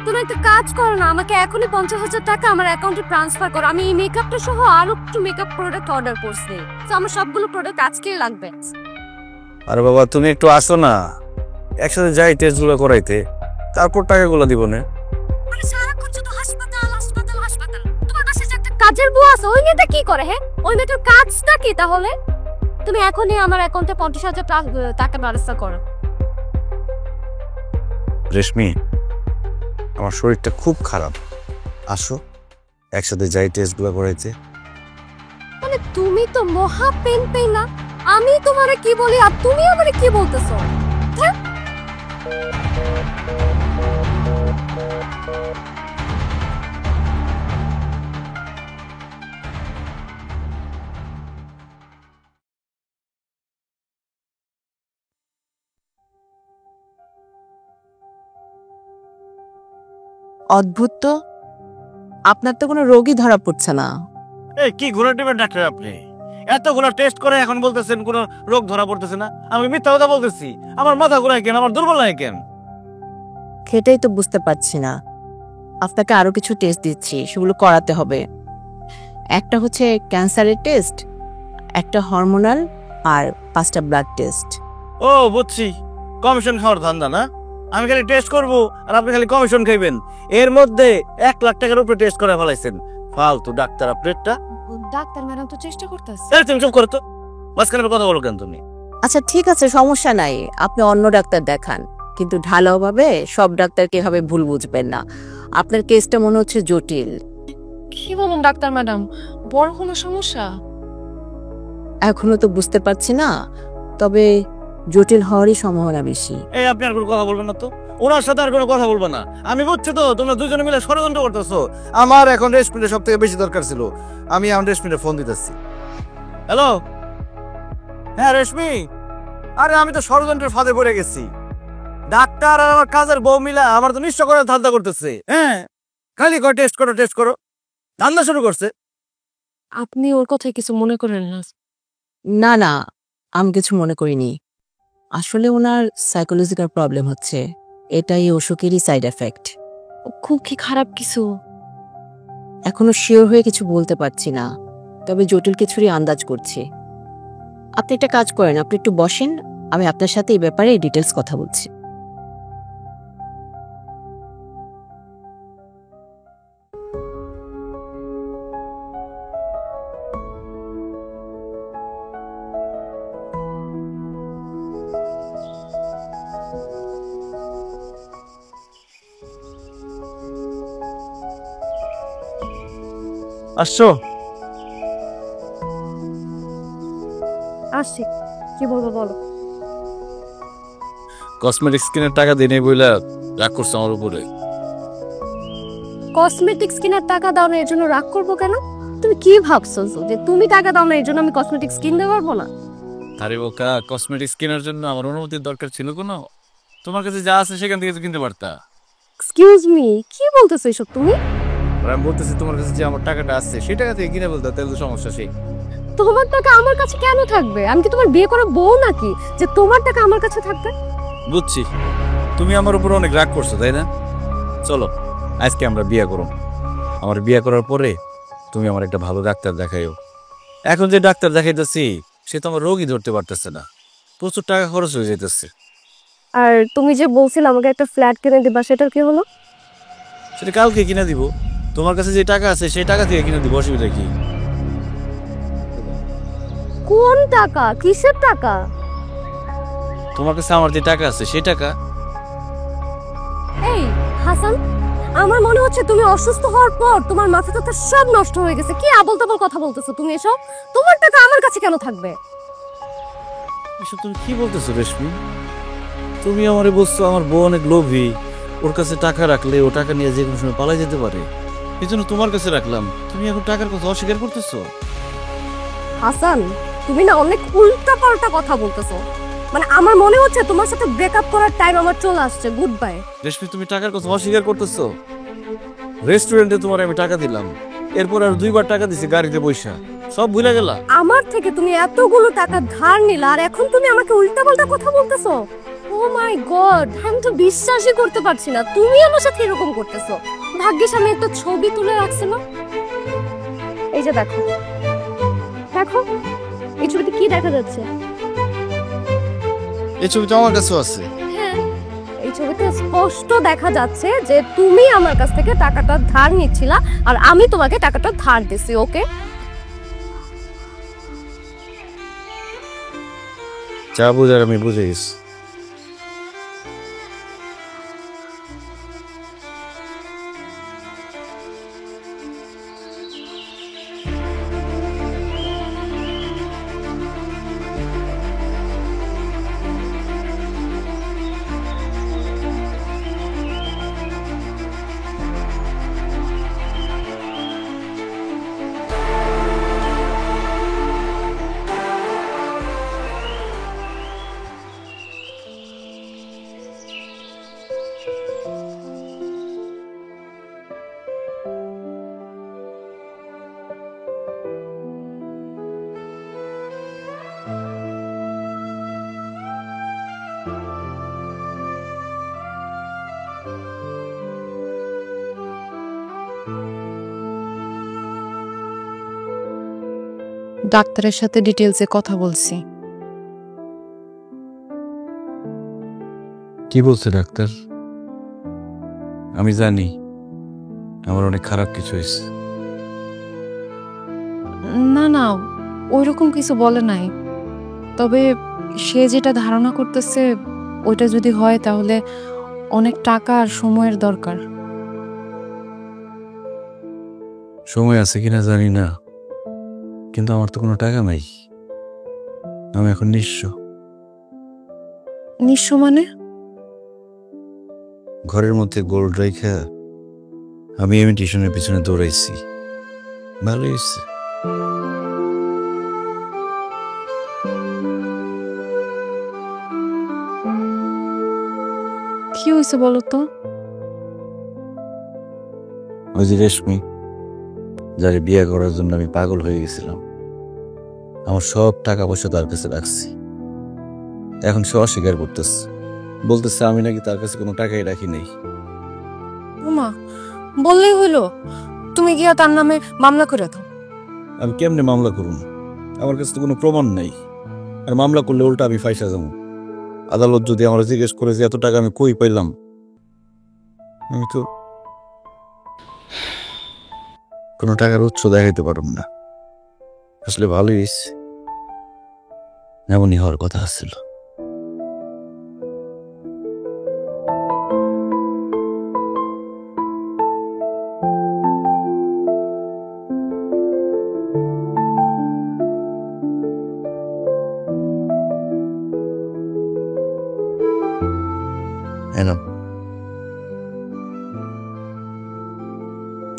তুমি একটা কাজ করো না, আমাকে এখনই 50,000 টাকা আমার অ্যাকাউন্টে ট্রান্সফার করো। আমি এই মেকআপটা সহ আরো একটু মেকআপ প্রোডাক্ট অর্ডার করছি, তো আমার সবগুলো প্রোডাক্ট আজকেই লাগবে। আরে বাবা তুমি একটু আসো না, একসাথে যাই টেস্ট গুলো করাইতে, তারপর টাকাগুলো দিব না। মানে সারাক্ষণ শুধু হাসপাতাল হাসপাতাল হাসপাতাল। তোমার কাছে যে একটা কাজের বুয়া আছে, ওই মেয়েটা কি করে? হ্যাঁ, ওই মেয়েটার কাজটা কি তাহলে? তুমি এখনই আমার অ্যাকাউন্টে 50,000 টাকা ব্যবস্থা করো। রেশমি, আমার শরীরটা খুব খারাপ, আসো একসাথে যাই টেস্ট গুলো করাইতে। মানে তুমি তো মহা পেন পেইনা, আমি তোমারে কি বলি আর তুমি আমারে কি বলতেছো? অদ্ভুত তো, আপনার তো কোনো রোগই ধরা পড়ছে না। এই কি ঘোড়া টিপের ডাক্তার আপনি? এতগুলো টেস্ট করে এখন বলতেছেন কোনো রোগ ধরা পড়তেছে না? আমি মিথ্যা কথা বলতেছি? আমার মাথা ঘোরায় কেন, আমার দুর্বল লাগে কেন? সেটাই তো বুঝতে পারছি না। আপনাকে আরো কিছু টেস্ট দিচ্ছি, সেগুলো করাতে হবে। একটা হচ্ছে ক্যান্সারের টেস্ট, একটা হরমোনাল, আর 5টা ব্লাড টেস্ট। ও বুঝছি, কমিশন খাওয়ার ধান্দা না? আমি খালি টেস্ট করব আর আপনি খালি কমিশন খাইবেন। এর মধ্যে 1 লাখ টাকার উপরে টেস্ট করে ফেলাইছেন, ফালতু ডাক্তার আপনারটা। ডাক্তার ম্যাডাম তো চেষ্টা করতেছে। এই তুমি চুপ করো তো, মাঝখানে কথা বলো কেন তুমি? আচ্ছা ঠিক আছে, সমস্যা নাই, আপনি অন্য ডাক্তার দেখান, কিন্তু ঢালাওভাবে সব ডাক্তারকে এভাবে ভুল বুঝবেন না। আপনার কেসটা মনে হচ্ছে জটিল। কি বলেন ডাক্তার ম্যাডাম, বড় কোনো সমস্যা? এখনো তো বুঝতে পারছি না, তবে জটিল হওয়ারই সম্ভাবনা বেশি। এই আপনি আর কোনো কথা বলবেন না তো, ওনার সাথে আর কোনো কথা বলবো না। আমি বুঝছি তো তোমরা দুজনে মিলে ষড়যন্ত্র করতেছো। আমার এখন রেস্টুরেন্টে সব থেকে বেশি দরকার ছিল, আমি আমার রেস্টুরেন্টে ফোন দিতেছি। হ্যালো, হ্যাঁ রেশমি, আরে আমি তো ষড়যন্ত্রের ফাঁদে পড়ে গেছি। ডাক্তার আর আমার কাজের বউ মিলা আমার তো নিশ্চয় করে ধান্দা করতেছে। হ্যাঁ, খালি করে টেস্ট করো টেস্ট করো, ধান্দা শুরু করছে। আপনি ওর কথায় কিছু মনে করেন না? না না, আমি কিছু মনে করিনি। আসলে ওনার সাইকোলজিক্যাল প্রবলেম হচ্ছে, এটাই অসুখেরই সাইড এফেক্ট। খুব কি খারাপ কিছু? এখনো শিওর হয়ে কিছু বলতে পারছি না, তবে জটিল কিছুরই আন্দাজ করছি। আপনি একটা কাজ করেন, আপনি একটু বসেন, আমি আপনার সাথে এই ব্যাপারে ডিটেলস কথা বলছি। আসছো? আসছি, কি বলবো বলো। কসমেটিক্স কিনে টাকা দিই নাই বইলা রাগ করছো আমার উপরে। কসমেটিক্স কেনার টাকা দাও না এর জন্য রাগ করবো কেন? তুমি কি ভাবছো যে তুমি টাকা দাও না এর জন্য আমি কসমেটিক্স কিনতে পারবো না? আরে বোকা, কসমেটিক্স কেনার জন্য আমার অনুমতির দরকার ছিল কোনো? তোমার কাছে যা আছে সেখান থেকে তো কিনতে পারতা। এক্সকিউজ মি, কি বলতেছো এসব তুমি? আর আমি বলতেছি তোমার কাছে যে আমার টাকাটা আসছে সেই টাকা থেকে কিনে বলতা, তাহলে তো সমস্যা সেই। তোমার টাকা আমার কাছে কেন থাকবে? আমি কি তোমার বিয়ে করা বউ নাকি যে তোমার টাকা আমার কাছে থাকবে? বুঝছি, তুমি আমার উপর অনেক রাগ করছো তাই না? চলো আজকে আমরা বিয়ে করো। আমার বিয়ে করার পরে তুমি আমার একটা ভালো ডাক্তার দেখাইও। এখন যে ডাক্তার দেখাইতেছি সে তো আমার রোগই ধরতে পারতেছে না, প্রচুর টাকা খরচ হয়ে যাইতেছে। আর তুমি যে বলছিলে আমাকে একটা ফ্ল্যাট কিনে দিবা, সেটার কি হলো? সেটা কালকে কিনে দিব। তোমার কাছে যে টাকা আছে সেই টাকা থেকে কিনে দিব, অসুবিধা কি? কোন টাকা? কিসের টাকা? তোমার কাছে আমার যে টাকা আছে সেই টাকা। এই হাসান, আমার মনে হচ্ছে তুমি অসুস্থ হওয়ার পর তোমার মাথা টাথা সব নষ্ট হয়ে গেছে। কি আবল তাবল কথা বলতেছো তুমি এসব? তোমার টাকা আমার কাছে কেন থাকবে? এসব তুমি কি বলতেছো রেশমি? তুমি আমারে বলছো আমার বউ অনেক লোভী, ওর কাছে টাকা রাখলে ও টাকা নিয়ে যে কোনো সময় পালাই যেতে পারে, এই জন্য তোমার কাছে রাখলাম। তুমি এখন টাকার কথা অস্বীকার করতেছো। হাসান, তুমি না অনেক উল্টা পাল্টা কথা বলতেছো। মানে আমার মনে হচ্ছে তোমার সাথে ব্রেকআপ করার টাইম আমার চলে আসছে। Good bye. রেশমি, তুমি টাকার কথা অস্বীকার করতেছো। রেস্টুরেন্টে তোমার আমি টাকা দিলাম, এরপর আর 2বার টাকা দিছি গাড়িতে বইসা, সব ভুলে গেলা। আমার থেকে তুমি এতগুলো টাকা ধার নিলা আর এখন তুমি আমাকে উল্টা পাল্টা কথা বলতেছো। ও মাই গড, আমি তো বিশ্বাসই করতে পারছি না তুমি আমার সাথে এরকম করতেছো। ভাগ্যিস আমি একটা ছবি তুলে রাখছিলাম। এই যে দেখো, দেখো এই ছবিতে কি দেখা যাচ্ছে? এই ছবিটা আমার কাছে আছে। হ্যাঁ, এই ছবিতে স্পষ্ট দেখা যাচ্ছে যে তুমি আমার কাছ থেকে টাকাটা ধার নিচ্ছিলা আর আমি তোমাকে টাকাটা ধার দিছি। ওকে, যা বুঝার আমি বুঝে গেছি। ডাক্তারের সাথে ডিটেলসে কথা বলছি। কি বলছে ডাক্তার? আমি জানি আমার অনেক খারাপ কিছু হয়েছে। না না, ওইরকম কিছু বলে নাই, তবে সে যেটা ধারণা করতেছে ওইটা যদি হয় তাহলে অনেক টাকা আর সময়ের দরকার। সময় আছে কিনা জানি না, কিন্তু আমার তো কোনো টাকা নাই। আমি এখন নিঃস্ব। নিঃস্ব মানে? ঘরের মধ্যে গোল্ড রাইখা আমি ইমিটেশনের পিছনে দৌড়াইছি। ভালো হয়েছে। কি হয়েছে বলো তো? ওই যে রেশমি, যারে বিয়ে করার জন্য আমি পাগল হয়ে গেছিলাম, আমার সব টাকা পয়সা তার কাছে রাখছি। এখন সে অস্বীকার করতেছে, বলতেছে আমি নাকি তার কাছে কোনো টাকাই রাখি নাই। উমা, বললেই হইলো, তুমি গিয়া তার নামে মামলা করে দাও। আমি কেমনে মামলা করুন? আমার কাছে তো কোনো প্রমাণ নাই, আর মামলা করলে উল্টা আমি ফাইসা যাবো। আদালত যদি আমার জিজ্ঞেস করে যে এত টাকা আমি কই পাইলাম, আমি তো কোনো টাকার উৎস দেখাইতে পারব না। আসলে ভালোই হয়েছে, এমনই হওয়ার কথা ছিল।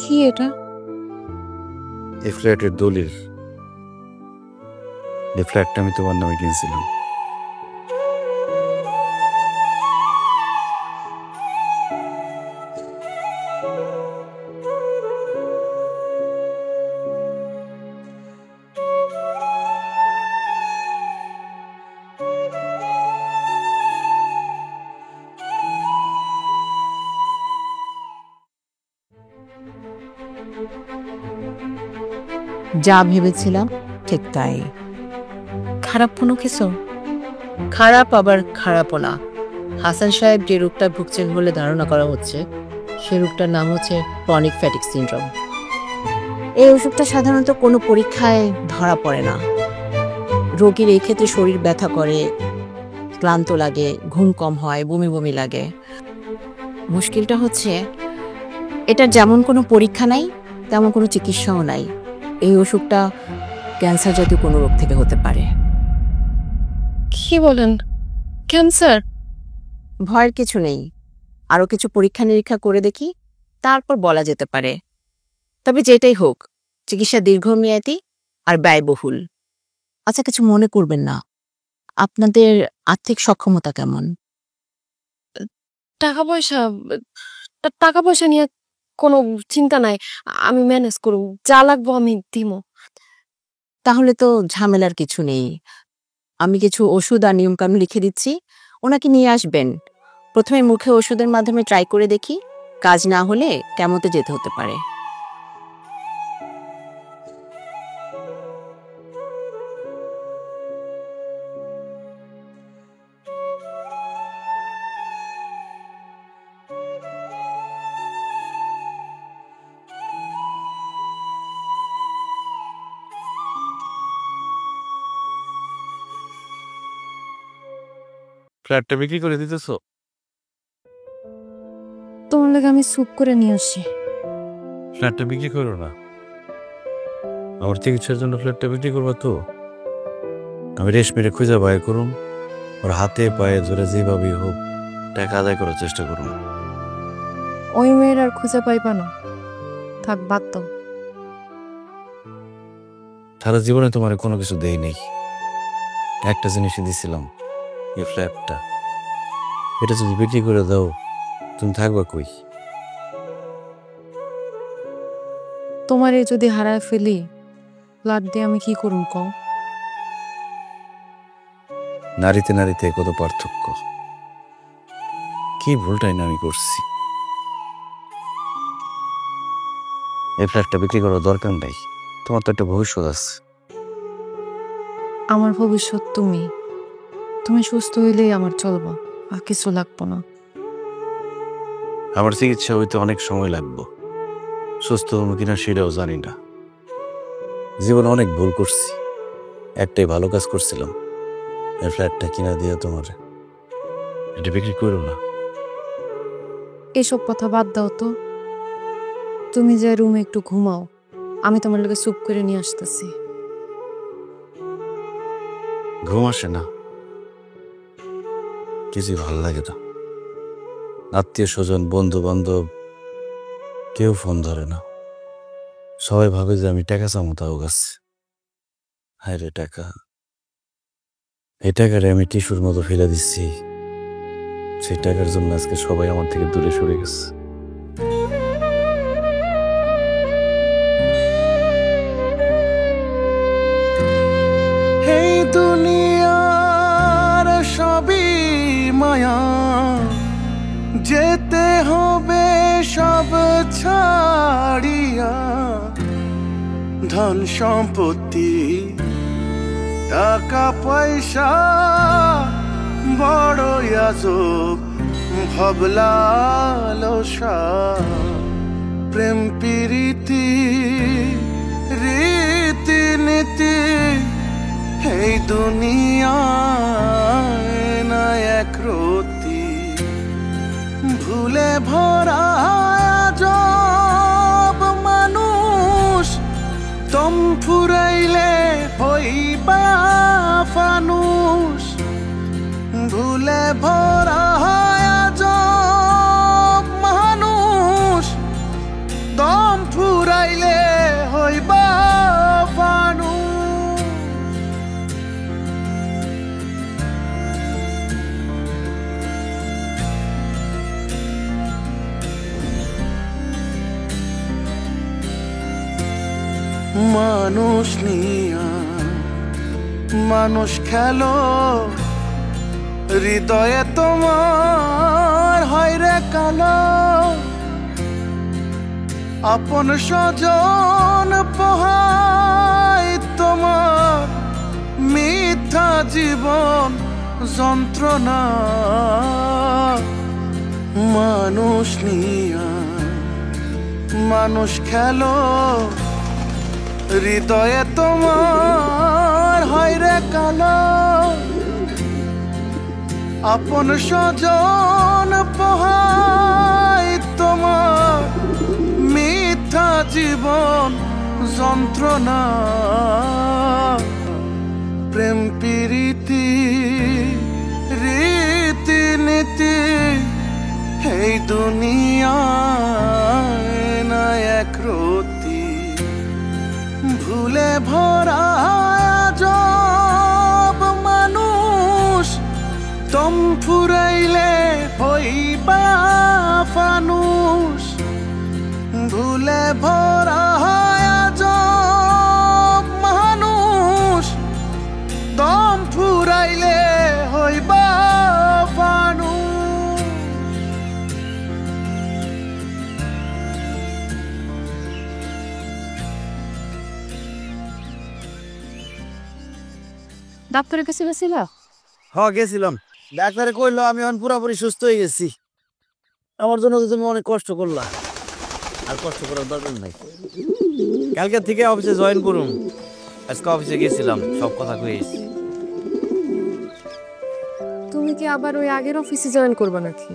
কি এটা? এই ফ্ল্যাটের দলিল। এই ফ্ল্যাটটা আমি তোমার নামে কিনছিলাম। যা ভেবেছিলাম ঠিক তাই। খারাপ কোনো কিছু? খারাপ আবার খারাপও না। হাসান সাহেব যে রোগটা ভুগছেন বলে ধারণা করা হচ্ছে, সে রোগটার নাম হচ্ছে ক্রনিক ফ্যাটিক সিনড্রোম। এই ওষুধটা সাধারণত কোনো পরীক্ষায় ধরা পড়ে না। রোগীর এই ক্ষেত্রে শরীর ব্যথা করে, ক্লান্ত লাগে, ঘুম কম হয়, বমি বমি লাগে। মুশকিলটা হচ্ছে এটার যেমন কোনো পরীক্ষা নাই, তেমন কোনো চিকিৎসাও নাই। এই অসুখটা ক্যান্সার জাতীয় কোনো রোগ থেকে হতে পারে। কি বলেন? ক্যান্সার? ভয়ের কিছু নেই, আরো কিছু পরীক্ষা নিরীক্ষা করে দেখি, তারপর বলা যেতে পারে। তবে যেটাই হোক, চিকিৎসা দীর্ঘমেয়াদী আর ব্যয়বহুল। আচ্ছা, কিছু মনে করবেন না, আপনাদের আর্থিক সক্ষমতা কেমন? টাকা পয়সা টাকা পয়সা নিয়ে কোনো চিন্তা নাই, আমি ম্যানেজ করব, যা লাগবো আমি দিমো। তাহলে তো ঝামেলার কিছু নেই। আমি কিছু ওষুধ আর নিয়মকানুন লিখে দিচ্ছি, ওনাকে নিয়ে আসবেন। প্রথমে মুখে ওষুধের মাধ্যমে ট্রাই করে দেখি, কাজ না হলে কেমোতে যেতে হতে পারে। ফ্ল্যাটটা বিক্রি করে দিতেছো? তোমার লাগে আমি স্যুপ করে নিয়ে আসি। ফ্ল্যাটটা বিক্রি করো না। আমার চিকিৎসার জন্য ফ্ল্যাটটা বিক্রি করবো তো? আমি রেশমিরে খুঁজে বাইর করুন, ওর হাতে পায়ে ধরে যেভাবেই হোক টাকা আদায় করার চেষ্টা করুন। ওই মেয়ের আর খুঁজে পাইবা না, থাক বাদ দাও। সারা জীবনে তোমার কোনো কিছু দেই নেই, একটা জিনিসই দিছিলাম, এই ফ্ল্যাটটা। এটা যদি বিক্রি করে দাও, তুমি থাকবা কই? তোমারে যদি হারায় ফেলি, ফ্ল্যাট দিয়ে আমি কি করুম কও? নারীতে নারীতে কত পার্থক্য, কি ভুলটাই না আমি করছি। এই ফ্ল্যাটটা বিক্রি করার দরকার নাই, তোমার তো একটা ভবিষ্যৎ আছে। আমার ভবিষ্যৎ তুমি। তুমি সুস্থ হইলেই আমার চলবো, আর কিছু লাগবো না। আমার চিকিৎসা হইতে অনেক সময় লাগবে, সুস্থ হবো কিনা সেটাও জানি না। জীবনে অনেক ভুল করছি, একটাই ভালো কাজ করছিলাম, এই ফ্ল্যাটটা কিনা দিয়ে তোমার। এটা বিক্রি করো না। এসব কথা বাদ দাও তো, তুমি যে রুমে একটু ঘুমাও, আমি তোমার লোকে স্যুপ করে নিয়ে আসতেছি। ঘুম আসে না, কিছুই ভালো লাগে না। আত্মীয় স্বজন, বন্ধু বান্ধব কেউ ফোন ধরে না, সবাই ভাবে যে আমি টাকা চামো তাও গাছে। হায় রে টাকা, এই টাকারে আমি টিস্যুর মতো ফেলে দিচ্ছি। সেই টাকার জন্য আজকে সবাই আমার থেকে দূরে সরে গেছে। এই দুনিয়ার সব যেতে হবে সব ছাড়িয়া, ধন সম্পত্তি টাকা পয়সা বড় আজব ভবলালসা, প্রেম প্রীতি রীতিনীতি এই দুনিয়ায় না একরতি, ভুলে ভরা আজব মানুষ দম ফুরাইলে হইবা ফানুষ, ভুলে ভরা আজব মানুষ দম ফুরাইলে হইবা ফানুষ। মানুষ নিয়া মানুষ খেলো, হৃদয়ে তোমার হয় রে কালো, আপন স্বজন পোহায় তোমার মিথ্যা জীবন যন্ত্রণা। মানুষ নিয়া মানুষ খেলো, হৃদয়ে তোমার হয় রে কালো, আপন স্বজন পোহায় তোমার মিথ্যা জীবন যন্ত্রণা। প্রেম প্রীতি রীতিনীতি এই দুনিয়ায় না একরতি, ভুলে ভরা আজব মানুষ দম ফুরাইলে হইবা ফানুষ, ভুলে ভরা আজব মানুষ দম ফুরাইলে হইবা ফানুষ। ডাক্তারের কাছে গেছিলা? গেছিলাম, ডাক্তারে কইলো আমি এখন পুরোপুরি সুস্থ হয়ে গেছি। আমার জন্য তো তুমি অনেক কষ্ট করলা, আর কষ্ট করার দরকার নাই। কালকে থেকে অফিসে জয়েন করুন। আজকে অফিসে গেছিলাম, সব কথা কইছি। তুমি কি আবার ওই আগের অফিসে জয়েন করবে নাকি?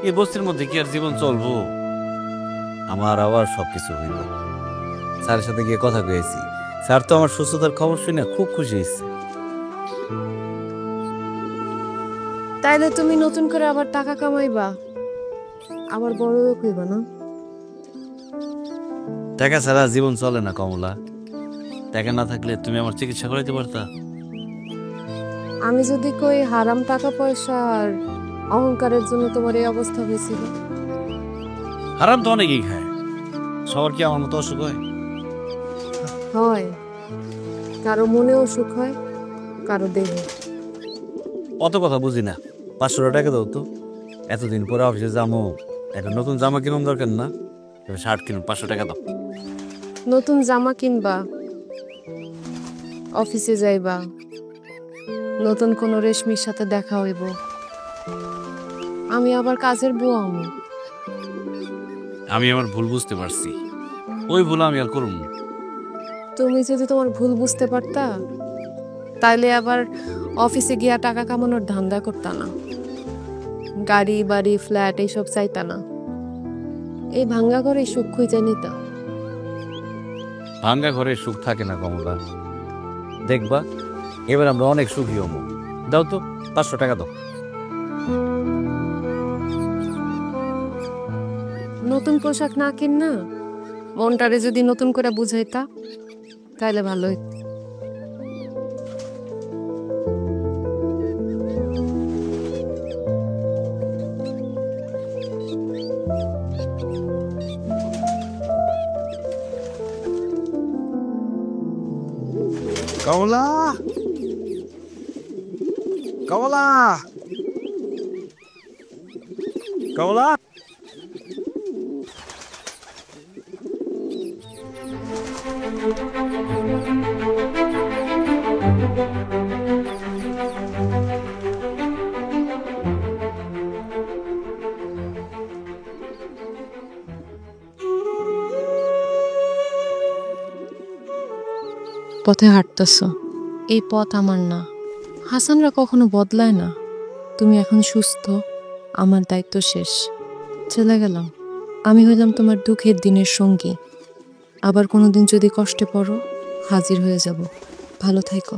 এই বস্তির মধ্যে কি আর জীবন চলবো? আমার আবার সবকিছু হইল। স্যারের সাথে গিয়ে কথা কয়েছি, স্যার তো আমার সুস্থতার খবর শুনে খুব খুশি হয়েছে। তাইলে তুমি নতুন করে আবার টাকা কামাইবা, আবার বড় লোক হইবা না? টাকা ছাড়া জীবন চলে না কমলা। টাকা না থাকলে তুমি আমার চিকিৎসা করাইতে পারতা। আমি যদি কই হারাম টাকা পয়সা আর অহংকারের জন্য তোমার এই অবস্থা হয়েছিল? হারাম তো অনেকেই খায়, সবার কি আমার মতো অসুখ হয়? হয়, কারো মনেও সুখ হয়, কারো দেহে। অত কথা বুঝি না, 500 টাকা দাও তো। এতদিন পরে অফিসে যাবো, একটা নতুন জামা কিনুন দরকার না? শার্ট কিনুন, 500 টাকা দাও। নতুন জামা কিনবা, অফিসে যাইবা, নতুন কোনো রেশমির সাথে দেখা হইব, আমি আবার কাজের বুয়া আমি। আমি আমার ভুল বুঝতে পারছি, ওই ভুল আমি আর করুন। তুমি যদি তোমার ভুল বুঝতে পারতা, তাইলে আবার অফিসে গিয়া টাকা কামানোর ধান্দা করতা না, গাড়ি বাড়ি ফ্ল্যাট এইসব চাইতা না, এই ভাঙ্গা ঘরে সুখ খুঁজে নিতা। ভাঙ্গা ঘরে সুখ থাকে না কমলা, দেখবা এবার আমরা অনেক সুখী হব। দাও তো, 500 টাকা দাও। নতুন পোশাক না কিন না, মনটারে যদি নতুন করে বুঝাইতা তাইলে ভালো হইত। কমলা, কমলা, কমলা পথে হাঁটতেছ, এই পথ আমার না। হাসানরা কখনো বদলায় না। তুমি এখন সুস্থ, আমার দায়িত্ব শেষ। চলে গেলাম। আমি হইলাম তোমার দুঃখের দিনের সঙ্গী। আবার কোনোদিন যদি কষ্টে পড়ো, হাজির হয়ে যাব। ভালো থাইকো।